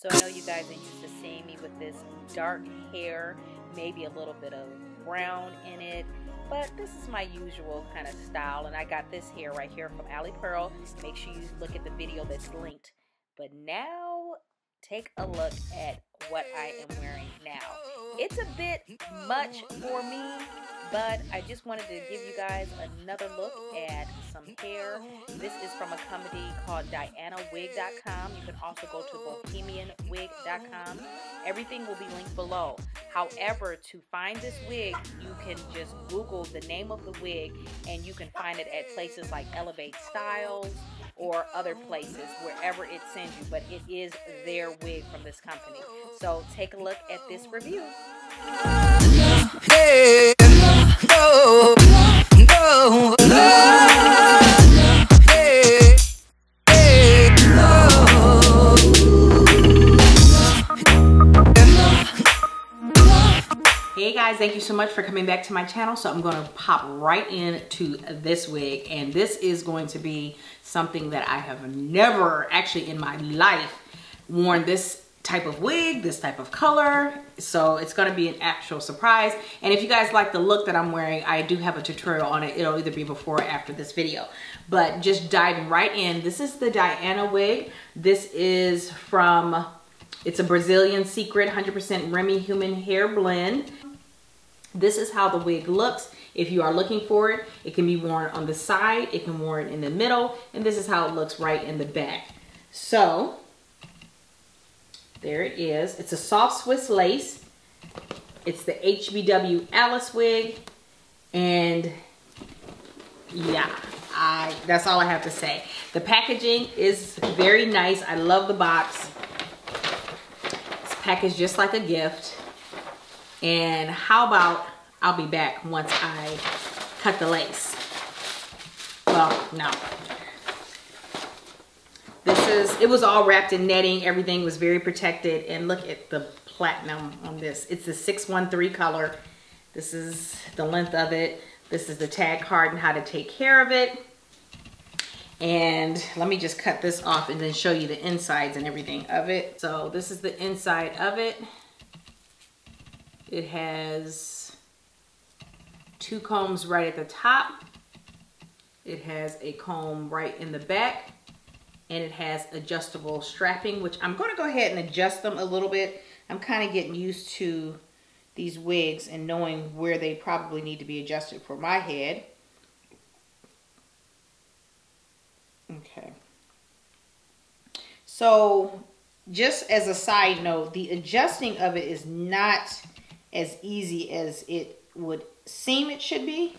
So I know you guys are used to seeing me with this dark hair, maybe a little bit of brown in it, but this is my usual kind of style, and I got this hair right here from Ali Pearl. Make sure you look at the video that's linked. But now take a look at what I am wearing now. It's a bit much for me, but I just wanted to give you guys another look at some hair. This is from a company called darbiedaymua.com. You can also go to bohemianwig.com. Everything will be linked below. However, to find this wig, you can just Google the name of the wig, and you can find it at places like Elevate Styles or other places, wherever it sends you. But it is their wig from this company. So take a look at this review. Hey, no, no, hey, hey, no. Hey guys, thank you so much for coming back to my channel. So I'm going to pop right into this wig, and this is going to be something that I have never actually in my life worn, this type of wig, this type of color. So it's going to be an actual surprise. And if you guys like the look that I'm wearing, I do have a tutorial on it. It'll either be before or after this video, but just diving right in. This is the Diana wig. This is from, it's a Brazilian Secret 100% Remy human hair blend. This is how the wig looks. If you are looking for it, it can be worn on the side, it can be worn in the middle, and this is how it looks right in the back. So there it is. It's a soft Swiss lace. It's the HBW Alice wig. And yeah, that's all I have to say. The packaging is very nice. I love the box. It's packaged just like a gift. And how about I'll be back once I cut the lace. Well, no. It was all wrapped in netting. Everything was very protected. And look at the platinum on this. It's the 613 color. This is the length of it. This is the tag card and how to take care of it. And let me just cut this off and then show you the insides and everything of it. So this is the inside of it. It has 2 combs right at the top. It has a comb right in the back. And it has adjustable strapping, which I'm going to go ahead and adjust them a little bit. I'm kind of getting used to these wigs and knowing where they probably need to be adjusted for my head. Okay. So just as a side note, the adjusting of it is not as easy as it would seem it should be,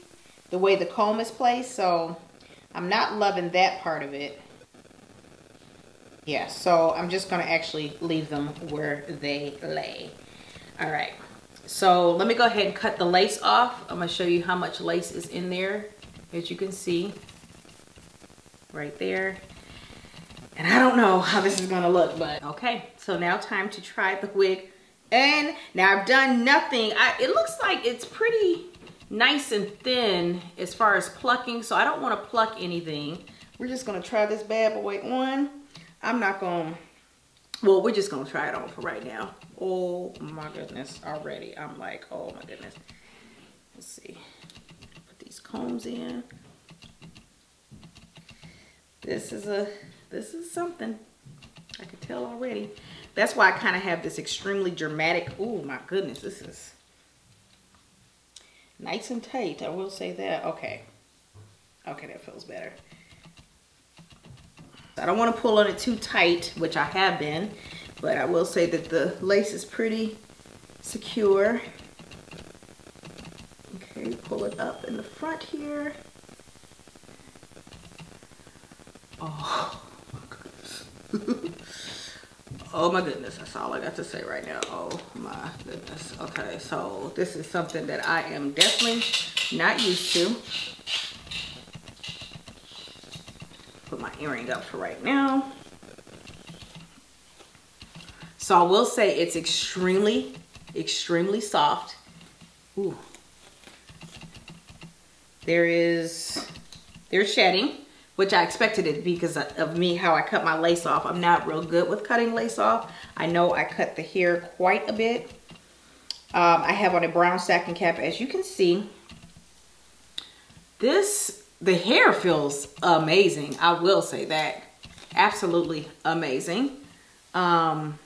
the way the comb is placed. So I'm not loving that part of it. Yeah, so I'm just going to actually leave them where they lay. All right, so let me go ahead and cut the lace off. I'm going to show you how much lace is in there, as you can see right there. And I don't know how this is going to look, but okay. So now time to try the wig. And now I've done nothing. It looks like it's pretty nice and thin as far as plucking, so I don't want to pluck anything. We're just going to try this bad boy on. I'm not going, well, we're just going to try it on for right now. Oh my goodness, already. I'm like, oh my goodness. Let's see. Put these combs in. This is something. I can tell already. That's why I kind of have this extremely dramatic, oh my goodness, this is nice and tight. I will say that. Okay. Okay, that feels better. I don't want to pull on it too tight, which I have been, but I will say that the lace is pretty secure. Okay, pull it up in the front here. Oh my goodness. Oh my goodness, that's all I got to say right now. Oh my goodness. Okay, so this is something that I am definitely not used to. Put my earring up for right now. So I will say it's extremely soft. Ooh. There's shedding, which I expected it to be because of me, how I cut my lace off. I'm not real good with cutting lace off. I know I cut the hair quite a bit. I have on a brown stacking cap, as you can see. The hair feels amazing. I will say that. Absolutely amazing. Let's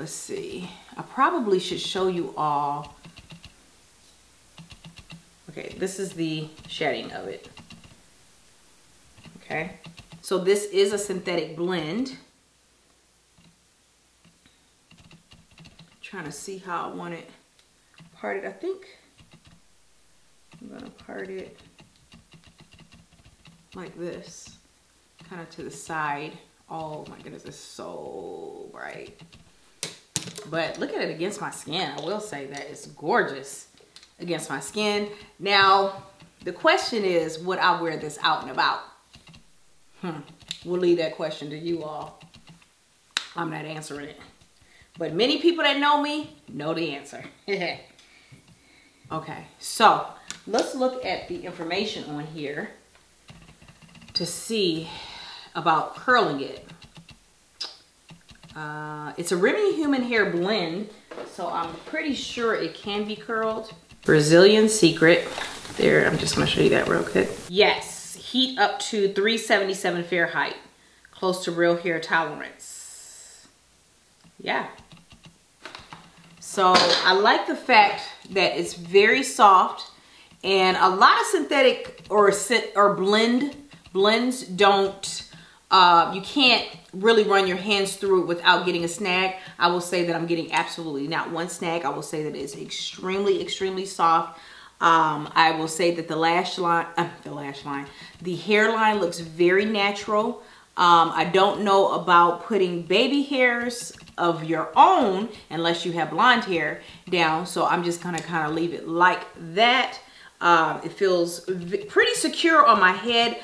see. I probably should show you all. Okay, this is the shedding of it. Okay, so this is a synthetic blend. Trying to see how I want it parted. I think I'm gonna part it like this, kind of to the side. Oh my goodness, it's so bright. But look at it against my skin. I will say that it's gorgeous against my skin. Now, the question is, would I wear this out and about? We'll leave that question to you all. I'm not answering it. But many people that know me know the answer. Okay, so let's look at the information on here to see about curling it. It's a Remy Human Hair blend, so I'm pretty sure it can be curled. Brazilian Secret. There, I'm just gonna show you that real quick. Yes, heat up to 377 Fahrenheit. Close to real hair tolerance. Yeah. So I like the fact that it's very soft, and a lot of synthetic or blends don't, you can't really run your hands through it without getting a snag. I will say that I'm getting absolutely not one snag. I will say that it's extremely, extremely soft. I will say that the hairline looks very natural. I don't know about putting baby hairs of your own unless you have blonde hair down, so I'm just gonna kind of leave it like that. It feels pretty secure on my head.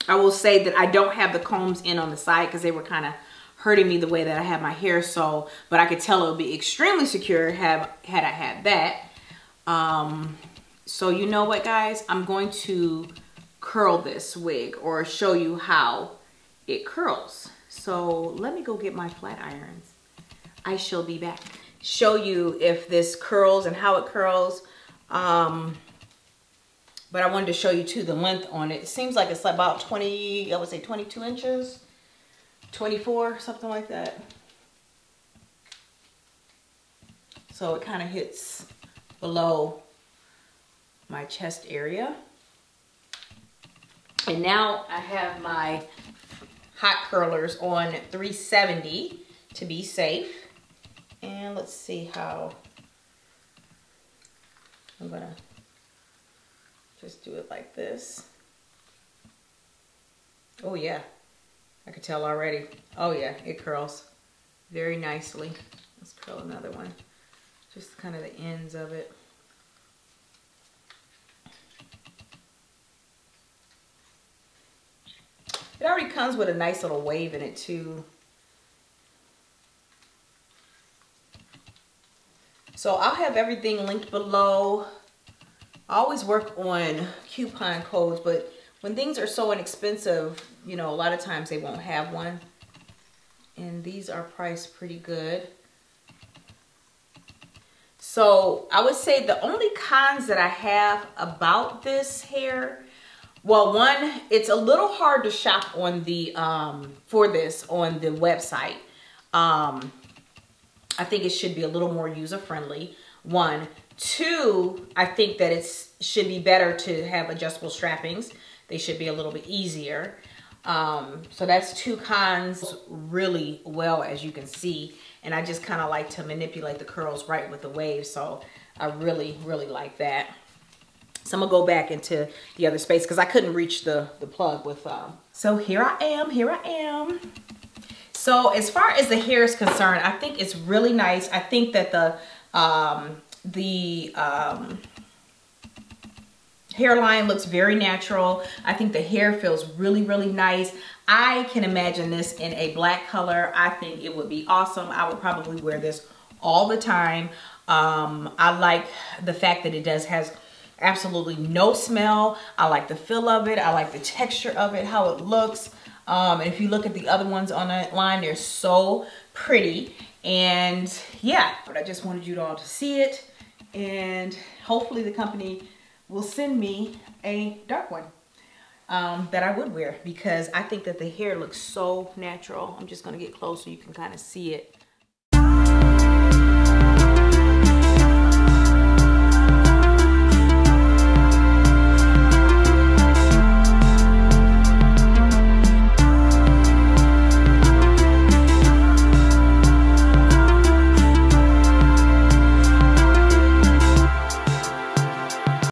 I will say that I don't have the combs in on the side because they were kind of hurting me the way that I have my hair, so, but I could tell it would be extremely secure had I had that. So you know what, guys, I'm going to curl this wig or show you how it curls. So let me go get my flat irons. I shall be back. Show you if this curls and how it curls. But I wanted to show you too the length on it. It seems like it's about 20, I would say 22 inches, 24, something like that. So it kind of hits below my chest area. And now I have my hot curlers on 370 to be safe. And let's see how I'm gonna just do it like this. Oh yeah, I could tell already. Oh yeah, it curls very nicely. Let's curl another one. Just kind of the ends of it. It already comes with a nice little wave in it too. So I'll have everything linked below. I always work on coupon codes, but when things are so inexpensive, you know, a lot of times they won't have one. And these are priced pretty good. So I would say the only cons that I have about this hair, well, one, it's a little hard to shop on the, for this on the website. I think it should be a little more user-friendly, one. Two, I think that it should be better to have adjustable strappings. They should be a little bit easier. So that's two cons really well, as you can see. And I just kind of like to manipulate the curls right with the wave. So I really, really like that. So I'm gonna go back into the other space because I couldn't reach the plug with, so here I am. So as far as the hair is concerned, I think it's really nice. I think that the hairline looks very natural. I think the hair feels really, really nice. I can imagine this in a black color. I think it would be awesome. I would probably wear this all the time. I like the fact that it has absolutely no smell. I like the feel of it. I like the texture of it, how it looks. And if you look at the other ones on that line, they're so pretty. And yeah, but I just wanted you all to see it. And hopefully the company will send me a dark one that I would wear, because I think that the hair looks so natural. I'm just gonna get close so you can kind of see it.